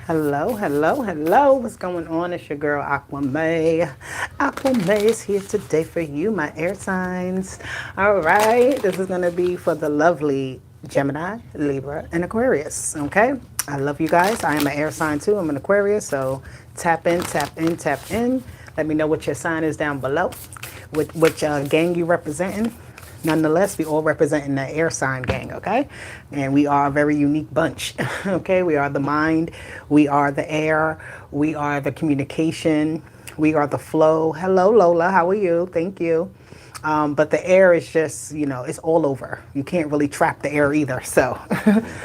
Hello, hello, hello. What's going on? It's your girl Aqua May. Aqua May is here today for you, my air signs. All right, this is going to be for the lovely Gemini, Libra, and Aquarius. Okay, I love you guys. I am an air sign too. I'm an Aquarius, so tap in, tap in, tap in. Let me know what your sign is down below, which gang you representing. Nonetheless, we all representing the air sign gang, okay? And we are a very unique bunch, okay? We are the mind, we are the air, we are the communication, we are the flow. Hello, Lola, how are you? Thank you. But the air is just, it's all over. You can't really trap the air either. So,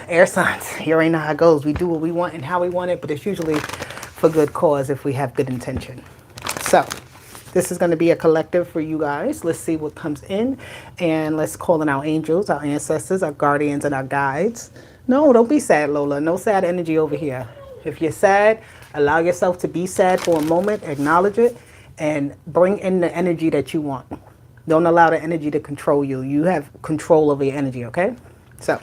air signs, here ain't how it goes. We do what we want and how we want it, but it's usually for good cause if we have good intention. So, this is going to be a collective for you guys. Let's see what comes in. And let's call in our angels, our ancestors, our guardians, and our guides. No, don't be sad, Lola. No sad energy over here. If you're sad, allow yourself to be sad for a moment. Acknowledge it. And bring in the energy that you want. Don't allow the energy to control you. You have control over your energy, okay? So,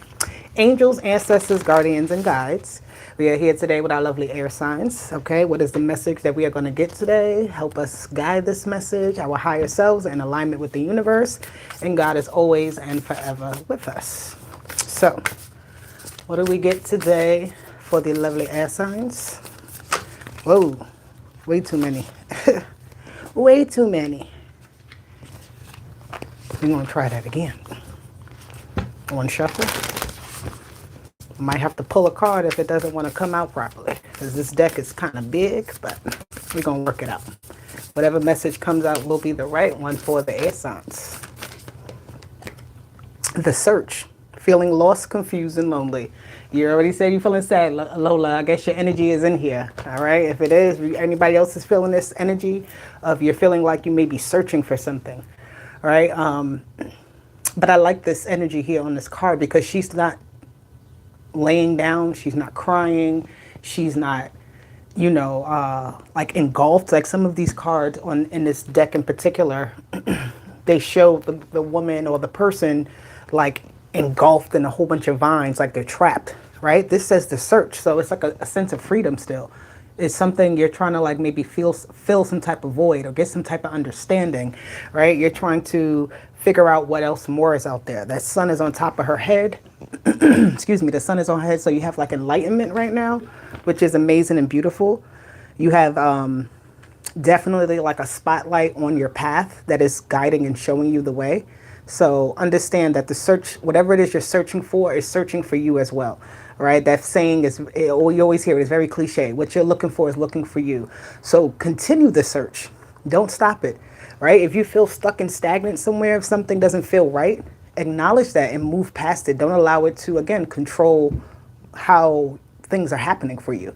angels, ancestors, guardians, and guides. We are here today with our lovely air signs. Okay, what is the message that we are going to get today? Help us guide this message, our higher selves, in alignment with the universe. And God is always and forever with us. So, what do we get today for the lovely air signs? Whoa, way too many. Way too many. We're going to try that again. One shuffle. Might have to pull a card if it doesn't want to come out properly, because this deck is kind of big, but we're going to work it out. Whatever message comes out will be the right one for the air signs. The search. Feeling lost, confused, and lonely. You already said you're feeling sad, Lola. I guess your energy is in here. All right. If it is, anybody else is feeling this energy of you're feeling like you may be searching for something. All right. But I like this energy here on this card because she's not laying down, she's not crying, she's not, like engulfed. Like some of these cards in this deck in particular, they show the woman or the person like engulfed in a whole bunch of vines, like they're trapped, right? This says the search, so it's like a sense of freedom still. It's something you're trying to like maybe fill some type of void or get some type of understanding, right? You're trying to figure out what else more is out there. That sun is on top of her head. Excuse me, the sun is on her head, so you have like enlightenment right now, which is amazing and beautiful. You have definitely like a spotlight on your path that is guiding and showing you the way. So understand that the search, whatever it is you're searching for, is searching for you as well, right? That saying is, you always hear it, it's very cliche. What you're looking for is looking for you. So continue the search. Don't stop it, right? If you feel stuck and stagnant somewhere, if something doesn't feel right, acknowledge that and move past it. Don't allow it to, again, control how things are happening for you.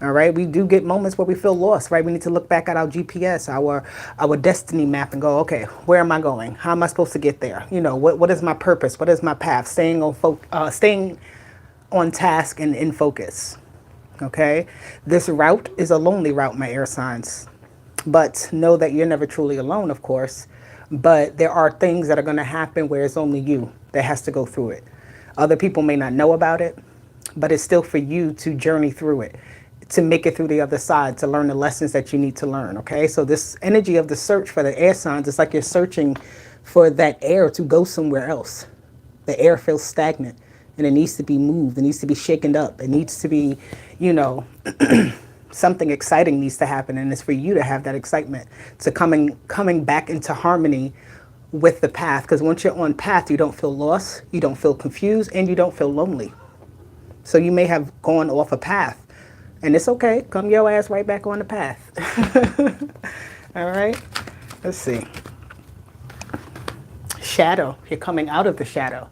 All right, we do get moments where we feel lost, right? We need to look back at our GPS, our destiny map, and go, okay, where am I going? How am I supposed to get there? What is my purpose? What is my path? Staying on task and in focus. Okay, this route is a lonely route, my air signs, but know that you're never truly alone, of course. But there are things that are going to happen where it's only you that has to go through it. Other people may not know about it, but it's still for you to journey through it, to make it through the other side, to learn the lessons that you need to learn, okay? So this energy of the search for the air signs, it's like you're searching for that air to go somewhere else. The air feels stagnant, and it needs to be moved. It needs to be shaken up. It needs to be, something exciting needs to happen, and it's for you to have that excitement, to coming back into harmony with the path. Because once you're on path, you don't feel lost, you don't feel confused, and you don't feel lonely. So you may have gone off a path, and it's okay. Come your ass right back on the path. All right. Let's see. Shadow. You're coming out of the shadow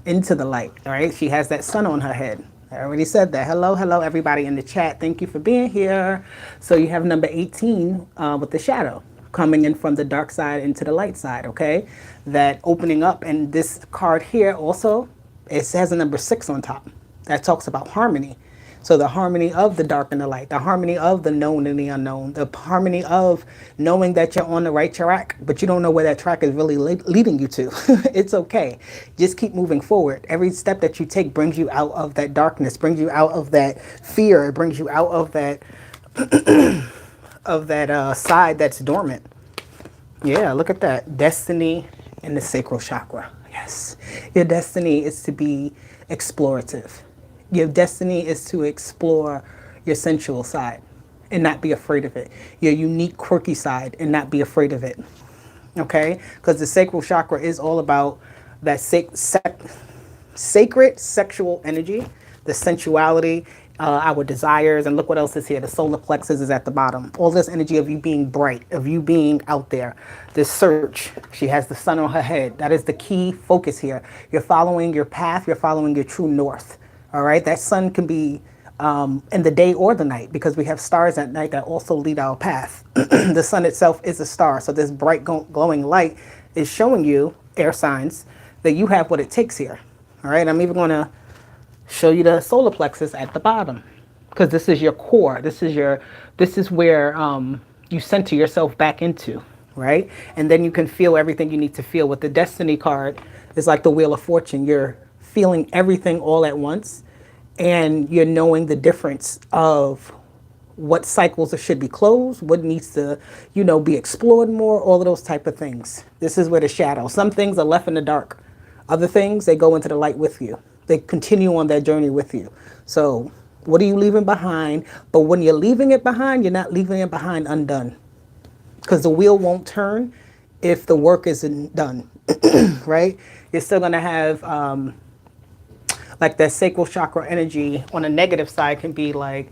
into the light. All right. She has that sun on her head. I already said that. Hello, hello, everybody in the chat. Thank you for being here. So you have number 18 with the shadow coming in from the dark side into the light side. Okay. That opening up. And this card here also, it has a number 6 on top. That talks about harmony. So the harmony of the dark and the light, the harmony of the known and the unknown, the harmony of knowing that you're on the right track, but you don't know where that track is really leading you to. It's okay. Just keep moving forward. Every step that you take brings you out of that darkness, brings you out of that fear, it brings you out of that side that's dormant. Yeah, look at that. Destiny in the sacral chakra. Yes. Your destiny is to be explorative. Your destiny is to explore your sensual side and not be afraid of it. Your unique, quirky side and not be afraid of it. Okay? Because the sacral chakra is all about that sacred sexual energy, the sensuality, our desires, and look what else is here. The solar plexus is at the bottom. All this energy of you being bright, of you being out there. This search. She has the sun on her head. That is the key focus here. You're following your path. You're following your true north. All right. That sun can be in the day or the night, because we have stars at night that also lead our path. The sun itself is a star. So this bright glowing light is showing you, air signs, that you have what it takes here. All right. I'm even going to show you the solar plexus at the bottom, because this is your core. This is where you center yourself back into, right? And then you can feel everything you need to feel. With the destiny card, it's like the wheel of fortune. You're feeling everything all at once, and you're knowing the difference of what cycles should be closed, what needs to, be explored more, all of those type of things. This is where the shadow. Some things are left in the dark. Other things, they go into the light with you. They continue on that journey with you. So what are you leaving behind? But when you're leaving it behind, you're not leaving it behind undone, because the wheel won't turn if the work isn't done, right? You're still going to have like that sacral chakra energy on the negative side can be like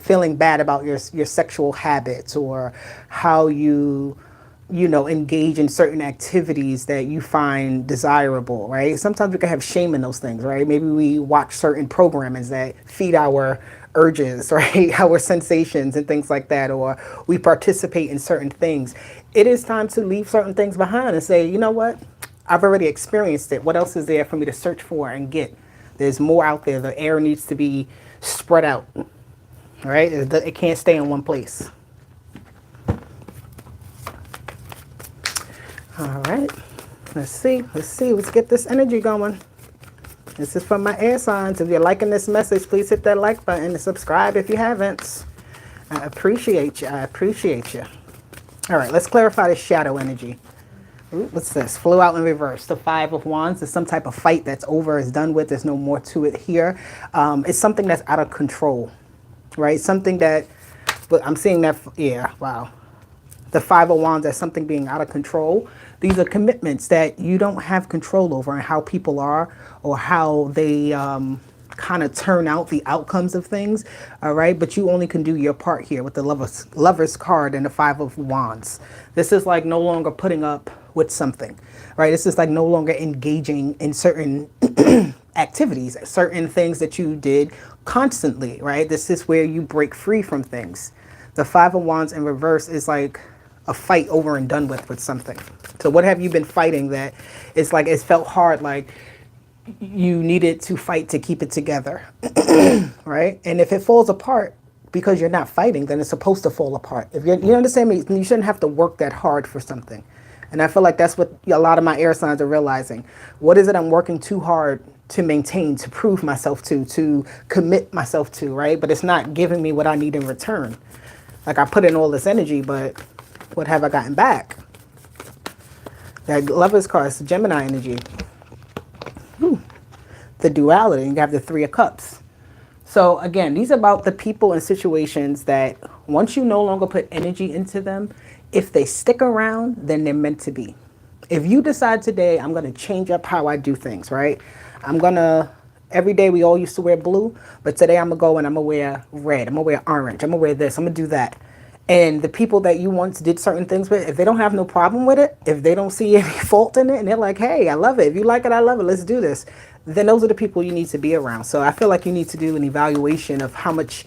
feeling bad about your sexual habits, or how you engage in certain activities that you find desirable, right? Sometimes we can have shame in those things, right? Maybe we watch certain programmings that feed our urges, right? Our sensations and things like that, or we participate in certain things. It is time to leave certain things behind and say, you know what? I've already experienced it. What else is there for me to search for and get? There's more out there. The air needs to be spread out, right? It can't stay in one place. All right, let's see. Let's get this energy going. This is from my air signs. If you're liking this message, please hit that like button and subscribe if you haven't. I appreciate you. All right, let's clarify the shadow energy. Ooh, what's this? Flew out in reverse. The Five of Wands is some type of fight that's over, is done with. There's no more to it here. It's something that's out of control, right? Something that, but I'm seeing that, yeah, wow. The Five of Wands as something being out of control. These are commitments that you don't have control over, and how people are, or how they kind of turn out the outcomes of things. All right. But you only can do your part here with the Lover's card and the Five of Wands. This is like no longer putting up with something, right? This is like no longer engaging in certain activities, certain things that you did constantly, right? This is where you break free from things. The Five of Wands in reverse is like a fight over and done with something. So what have you been fighting that it's like it's felt hard, like you needed to fight to keep it together, right? And if it falls apart because you're not fighting, then it's supposed to fall apart. If you understand me, you shouldn't have to work that hard for something. And I feel like that's what a lot of my air signs are realizing. What is it I'm working too hard to maintain, to prove myself to commit myself to, right? But it's not giving me what I need in return. Like I put in all this energy, but what have I gotten back? That Lover's card is Gemini energy. The duality, you have the Three of Cups. So again, these are about the people and situations that once you no longer put energy into them, if they stick around, then they're meant to be. If you decide today, I'm going to change up how I do things, right? Every day we all used to wear blue, but today I'm going to go and I'm going to wear red. I'm going to wear orange. I'm going to wear this. I'm going to do that. And the people that you once did certain things with, if they don't have no problem with it, if they don't see any fault in it, and they're like, hey, I love it. If you like it, I love it. Let's do this. Then those are the people you need to be around. So I feel like you need to do an evaluation of how much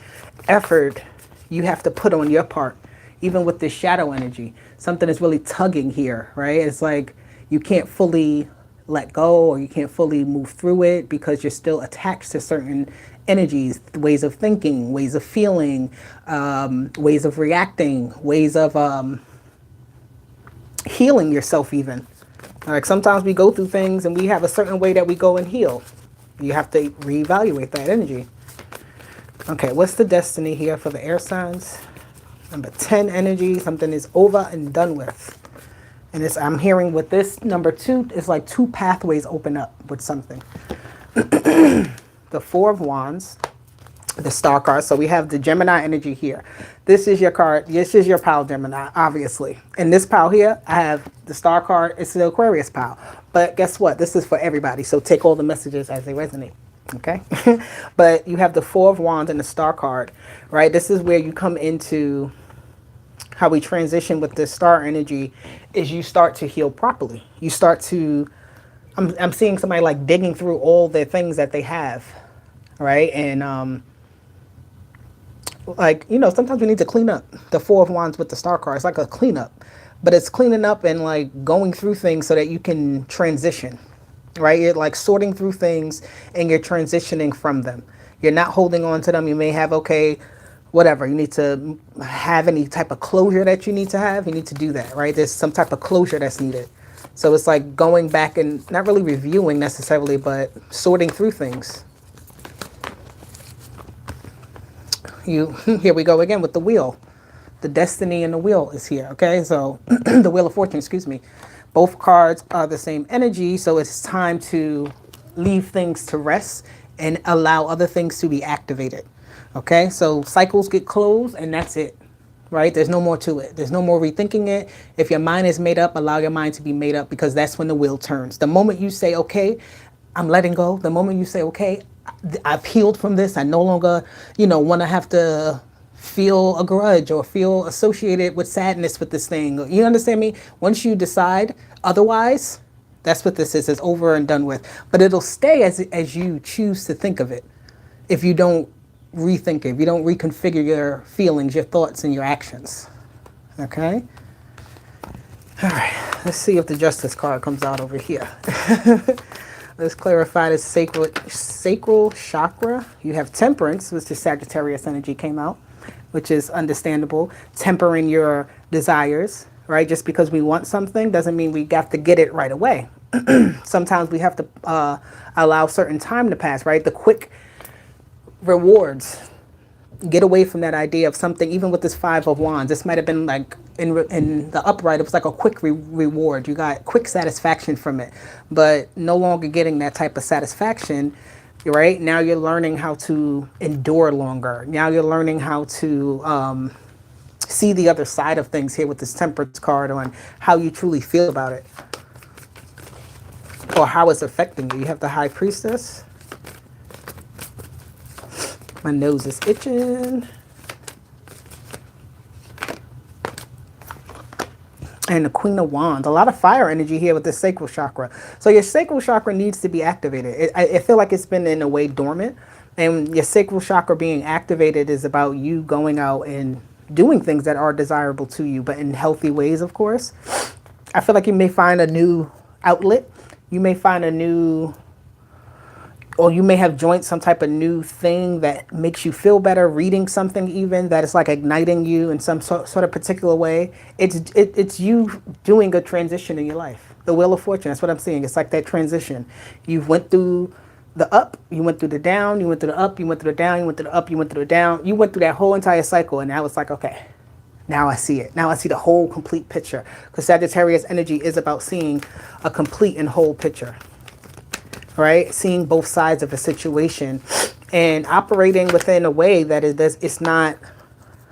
effort you have to put on your part, even with this shadow energy. Something is really tugging here, right? It's like you can't fully let go, or you can't fully move through it because you're still attached to certain energies, ways of thinking, ways of feeling, ways of reacting, ways of healing yourself even. Like sometimes we go through things and we have a certain way that we go and heal. You have to reevaluate that energy. Okay, what's the destiny here for the air signs? Number 10 energy, something is over and done with. And it's, I'm hearing with this number 2, it's like 2 pathways open up with something. The 4 of Wands, the star card. So we have the Gemini energy here. This is your card. This is your pile, Gemini, obviously. And this pile here, I have the star card. It's the Aquarius pile. But guess what? This is for everybody. So take all the messages as they resonate. Okay. But you have the 4 of Wands and the star card, right? This is where you come into how we transition with this star energy is you start to heal properly. You start to, I'm seeing somebody like digging through all the things that they have, right? And like, you know, sometimes we need to clean up. The 4 of Wands with the star card, it's like a cleanup, but it's cleaning up and like going through things so that you can transition, right? You're like sorting through things and you're transitioning from them. You're not holding on to them. You may have, okay, whatever, you need to have any type of closure that you need to have. You need to do that, right? There's some type of closure that's needed. So it's like going back and not really reviewing necessarily, but sorting through things. Here we go again with the wheel. The destiny and the wheel is here, okay? So the wheel of fortune, excuse me. Both cards are the same energy, so it's time to leave things to rest and allow other things to be activated. Okay, so cycles get closed and that's it, right? There's no more to it. There's no more rethinking it. If your mind is made up, allow your mind to be made up, because that's when the wheel turns. The moment you say, okay, I'm letting go. The moment you say, okay, I've healed from this. I no longer, you know, want to have to feel a grudge or feel associated with sadness with this thing. You understand me? Once you decide otherwise, that's what this is. It's over and done with. But it'll stay as you choose to think of it. If you don't rethink it, if you don't reconfigure your feelings, your thoughts, and your actions. Okay? All right, let's see if the Justice card comes out over here. Let's clarify the sacral chakra. You have Temperance, which is Sagittarius energy came out, which is understandable. Tempering your desires, right? Just because we want something doesn't mean we got to get it right away. Sometimes we have to allow certain time to pass, right? The quick rewards. Get away from that idea of something. Even with this 5 of Wands, this might have been like in the upright, it was like a quick reward. You got quick satisfaction from it, but no longer getting that type of satisfaction, right? Now you're learning how to endure longer. Now you're learning how to see the other side of things here with this Temperance card on how you truly feel about it or how it's affecting you. You have the High Priestess. My nose is itching. And the Queen of Wands. A lot of fire energy here with the sacral chakra. So your sacral chakra needs to be activated. I feel like it's been in a way dormant. And your sacral chakra being activated is about you going out and doing things that are desirable to you, but in healthy ways, of course. I feel like you may find a new outlet. You may find a new, or you may have joined some type of new thing that makes you feel better, reading something even that is like igniting you in some sort of particular way. It's you doing a transition in your life. The Wheel of Fortune, that's what I'm seeing. It's like that transition. You went through the up, you went through the down, you went through the up, you went through the down, you went through the up, you went through the down. You went through that whole entire cycle, and now it's like, okay, now I see it. Now I see the whole complete picture. Because Sagittarius energy is about seeing a complete and whole picture. Right? Seeing both sides of a situation and operating within a way that it's not,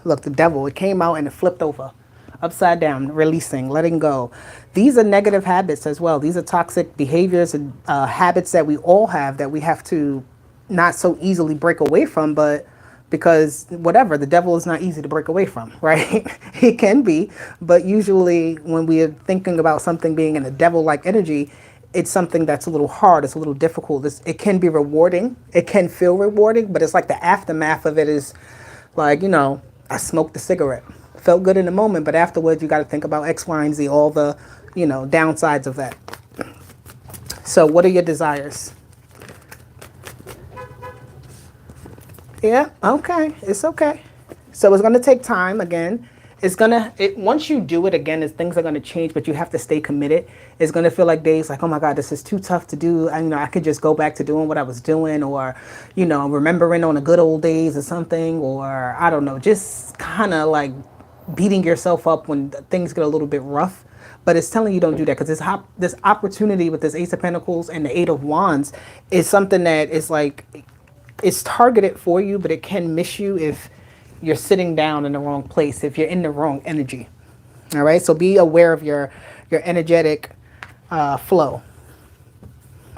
look, the devil, it came out and it flipped over, upside down, releasing, letting go. These are negative habits as well. These are toxic behaviors and habits that we all have that we have to not so easily break away from, but because whatever, the devil is not easy to break away from, right? It can be, but usually when we are thinking about something being in a devil-like energy, it's something that's a little hard. It's a little difficult. It can be rewarding. It can feel rewarding, but it's like the aftermath of it is like, you know, I smoked a cigarette. Felt good in the moment, but afterwards you got to think about X, Y, and Z, all the, you know, downsides of that. So what are your desires? Yeah, okay. It's okay. So it's going to take time again. Once you do it again, things are going to change, but you have to stay committed. It's going to feel like days like, oh my God, this is too tough to do. I could just go back to doing what I was doing, or, remembering on the good old days or something, or I don't know, just kind of like beating yourself up when things get a little bit rough. But it's telling you don't do that, because this opportunity with this Ace of Pentacles and the Eight of Wands is something that is like, it's targeted for you, but it can miss you if you're sitting down in the wrong place, if you're in the wrong energy. All right, so be aware of your energetic flow.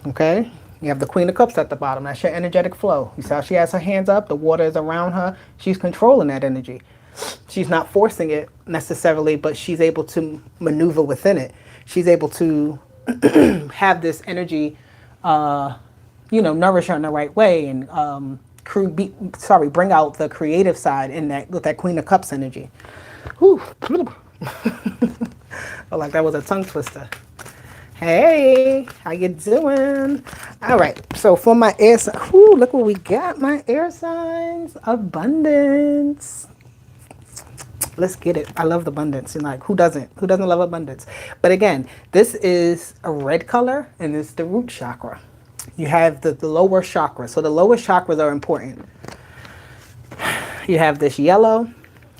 Okay, you have the Queen of Cups at the bottom. That's your energetic flow. You see how she has her hands up, the water is around her. She's controlling that energy. She's not forcing it necessarily, but she's able to maneuver within it. She's able to have this energy nourish her in the right way, and bring out the creative side in that, with that Queen of Cups energy. Whew. Oh, like that was a tongue twister. Hey, how you doing? All right, so for my air signs, look what we got, my air signs. Abundance. Let's get it. I love the abundance. And like, who doesn't? Who doesn't love abundance? But again, this is a red color, and it's the root chakra. You have the lower chakra. So the lower chakras are important. You have this yellow,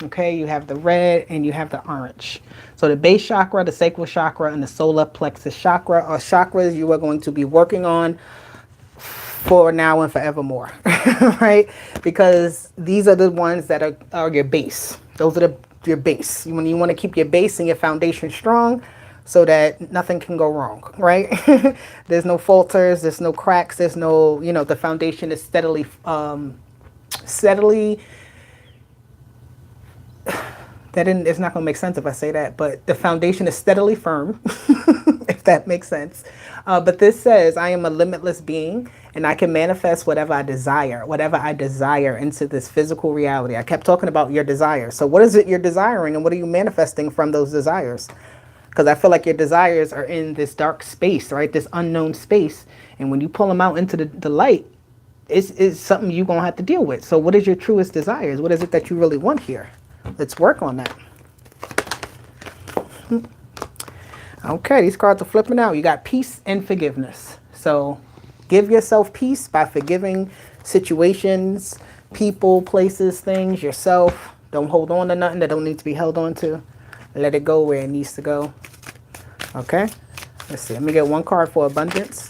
okay? You have the red, and you have the orange. So the base chakra, the sacral chakra, and the solar plexus chakra are chakras you are going to be working on for now and forevermore, right? Because these are the ones that are your base. Those are your base. When you want to keep your base and your foundation strong, so that nothing can go wrong, right? There's no falters, there's no cracks, there's no, the foundation is steadily, it's not gonna make sense if I say that, but the foundation is steadily firm, if that makes sense. But this says, I am a limitless being, and I can manifest whatever I desire into this physical reality. I kept talking about your desires. So what is it you're desiring, and what are you manifesting from those desires? Because I feel like your desires are in this dark space, right? This unknown space. And when you pull them out into the light, it's something you're going to have to deal with. So what is your truest desires? What is it that you really want here? Let's work on that. Okay, these cards are flipping out. You got peace and forgiveness. So give yourself peace by forgiving situations, people, places, things, yourself. Don't hold on to nothing that don't need to be held on to. Let it go where it needs to go. Okay, let's see. Let me get one card for abundance.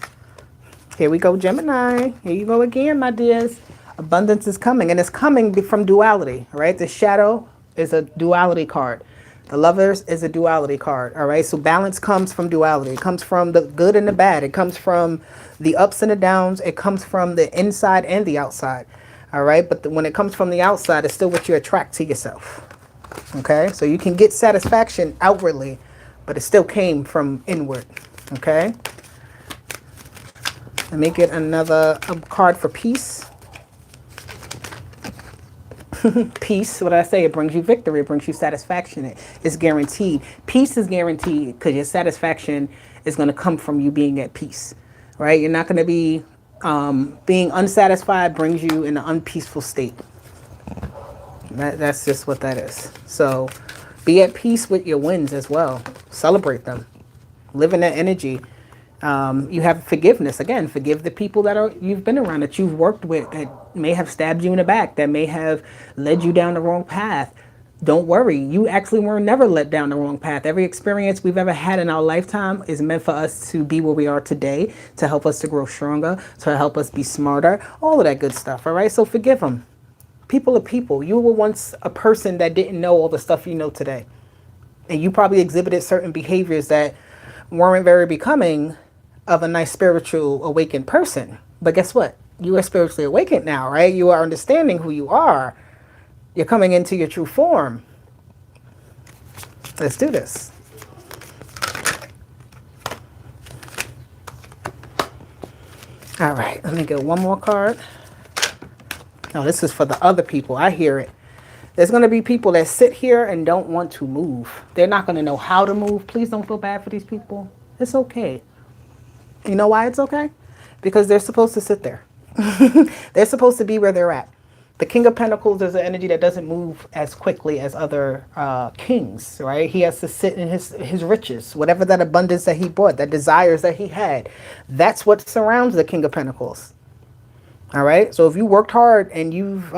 Here we go, Gemini. Here you go again, my dears. Abundance is coming, and it's coming from duality, right? The shadow is a duality card. The Lovers is a duality card, all right? So balance comes from duality. It comes from the good and the bad. It comes from the ups and the downs. It comes from the inside and the outside, all right? But when it comes from the outside, it's still what you attract to yourself. Okay, so you can get satisfaction outwardly, but it still came from inward. Okay, let me get another card for peace. Peace, what I say, it brings you victory, it brings you satisfaction. It's guaranteed. Peace is guaranteed because your satisfaction is going to come from you being at peace, right? You're not going to be, being unsatisfied brings you in an unpeaceful state. That's just what that is. So be at peace with your wins as well. Celebrate them. Live in that energy. You have forgiveness. Again, forgive the people that you've been around, that you've worked with, that may have stabbed you in the back, that may have led you down the wrong path. Don't worry. You actually were never led down the wrong path. Every experience we've ever had in our lifetime is meant for us to be where we are today, to help us to grow stronger, to help us be smarter, all of that good stuff. All right. So forgive them. People are people. You were once a person that didn't know all the stuff you know today. And you probably exhibited certain behaviors that weren't very becoming of a nice spiritual awakened person. But guess what? You are spiritually awakened now, right? You are understanding who you are. You're coming into your true form. Let's do this. All right, let me get one more card. No, this is for the other people. I hear it. There's going to be people that sit here and don't want to move. They're not going to know how to move. Please don't feel bad for these people. It's okay. You know why it's okay? Because they're supposed to sit there. They're supposed to be where they're at. The King of Pentacles is an energy that doesn't move as quickly as other kings, right? He has to sit in his riches, whatever that abundance that he brought, that desires that he had. That's what surrounds the King of Pentacles. All right? So if you worked hard and you've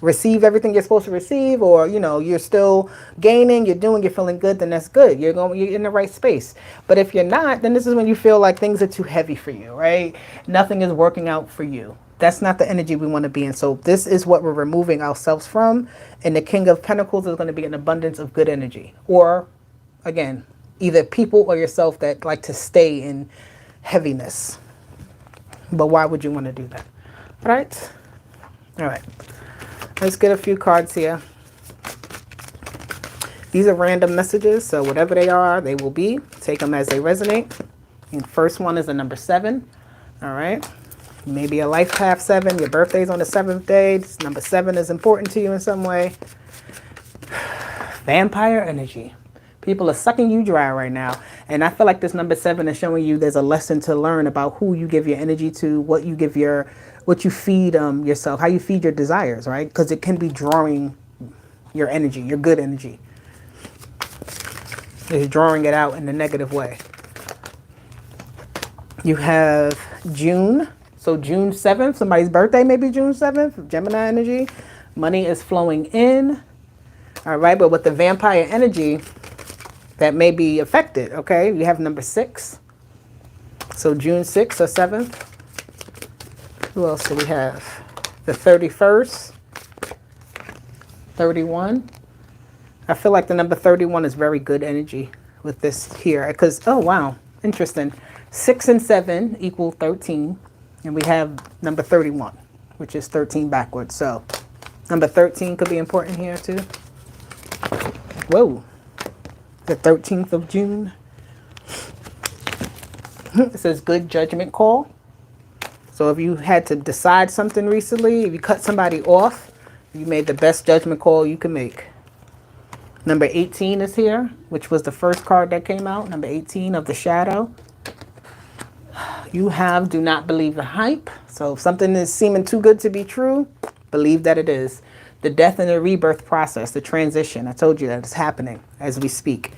received everything you're supposed to receive, or, you know, you're still gaining, you're feeling good, then that's good. You're in the right space. But if you're not, then this is when you feel like things are too heavy for you, right? Nothing is working out for you. That's not the energy we want to be in. So this is what we're removing ourselves from. And the King of Pentacles is going to be an abundance of good energy. Or, again, either people or yourself that like to stay in heaviness. But why would you want to do that? All right? All right. Let's get a few cards here. These are random messages, so whatever they are, they will be. Take them as they resonate. And first one is the number 7. All right. Maybe a life path 7. Your birthday's on the 7th day. This number 7 is important to you in some way. Vampire energy. People are sucking you dry right now. And I feel like this number 7 is showing you there's a lesson to learn about who you give your energy to, what you feed yourself, how you feed your desires, right? Because it can be drawing your energy, your good energy. It's drawing it out in a negative way. You have June. So June 7th, somebody's birthday may be June 7th, Gemini energy. Money is flowing in. All right, but with the vampire energy, that may be affected, okay? You have number 6. So June 6th or 7th. Who else do we have? The 31st, 31. I feel like the number 31 is very good energy with this here. Because, oh, wow, interesting. 6 and 7 equal 13. And we have number 31, which is 13 backwards. So number 13 could be important here too. Whoa. The 13th of June. It says good judgment call. So if you had to decide something recently, if you cut somebody off, you made the best judgment call you can make. Number 18 is here, which was the first card that came out. Number 18 of the shadow. You have do not believe the hype. So if something is seeming too good to be true, believe that it is. The death and the rebirth process, the transition. I told you that it's happening as we speak.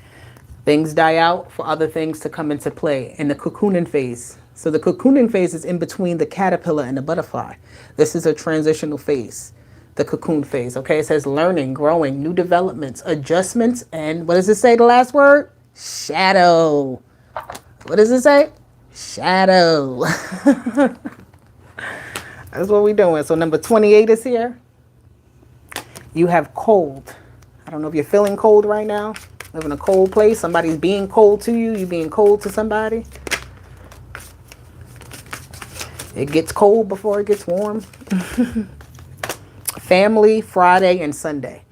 Things die out for other things to come into play in the cocooning phase. So the cocooning phase is in between the caterpillar and the butterfly. This is a transitional phase, the cocoon phase. Okay, it says learning, growing, new developments, adjustments, and what does it say, the last word? Shadow. What does it say? Shadow. That's what we're doing. So number 28 is here. You have cold. I don't know if you're feeling cold right now. Live in a cold place. Somebody's being cold to you. You being cold to somebody. It gets cold before it gets warm. Family, Friday and Sunday.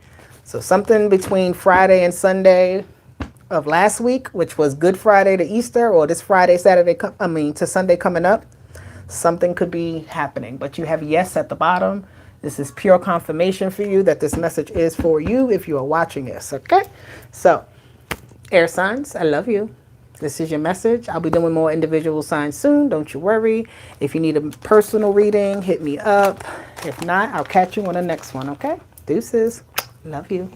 So something between Friday and Sunday of last week, which was Good Friday to Easter, or this Friday, Saturday, to Sunday coming up, something could be happening. But you have yes at the bottom. This is pure confirmation for you that this message is for you if you are watching this, okay? So, air signs, I love you. This is your message. I'll be doing more individual signs soon. Don't you worry. If you need a personal reading, hit me up. If not, I'll catch you on the next one, okay? Deuces. Love you.